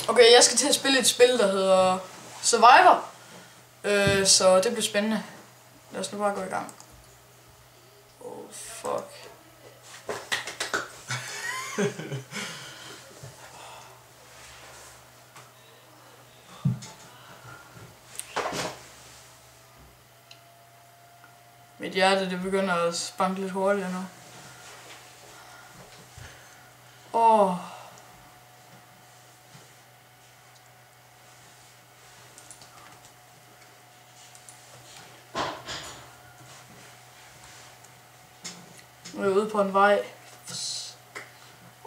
Okay, jeg skal til at spille et spil, der hedder Survivor. Så det bliver spændende. Lad os nu bare gå i gang. Oh, fuck. Mit hjerte, det begynder at banke lidt hurtigt nu. Åh. Nu er jeg ude på en vej.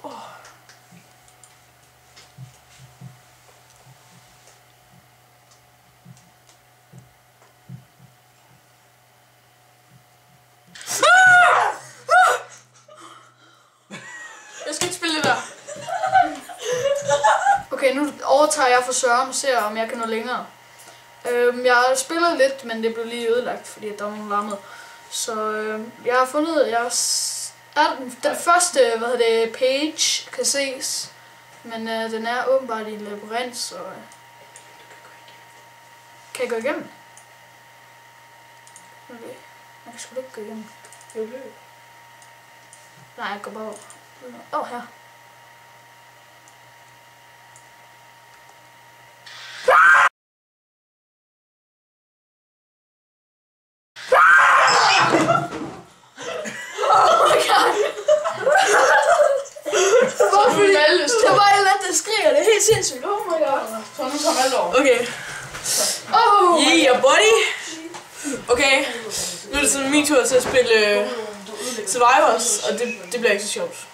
Åh. Jeg skal ikke spille det der. Okay, nu overtager jeg for Søren og ser, om jeg kan nå længere. Jeg har spillet lidt, men det blev lige ødelagt, fordi der var nogen larmet. Så jeg har fundet, den første, page kan ses, men den er åbenbart i en labyrint, så kan jeg gå igennem? Okay, jeg kan sgu ikke gå igennem. Nej, jeg går bare over. Her. Det var et eller andet, der skriger. Det er helt sindssygt. Oh my god. Så nu kommer alle over. Okay. Oh Yeah, buddy. Okay. Nu er det sådan min tur til at spille Survivors, og det bliver ikke så sjovt.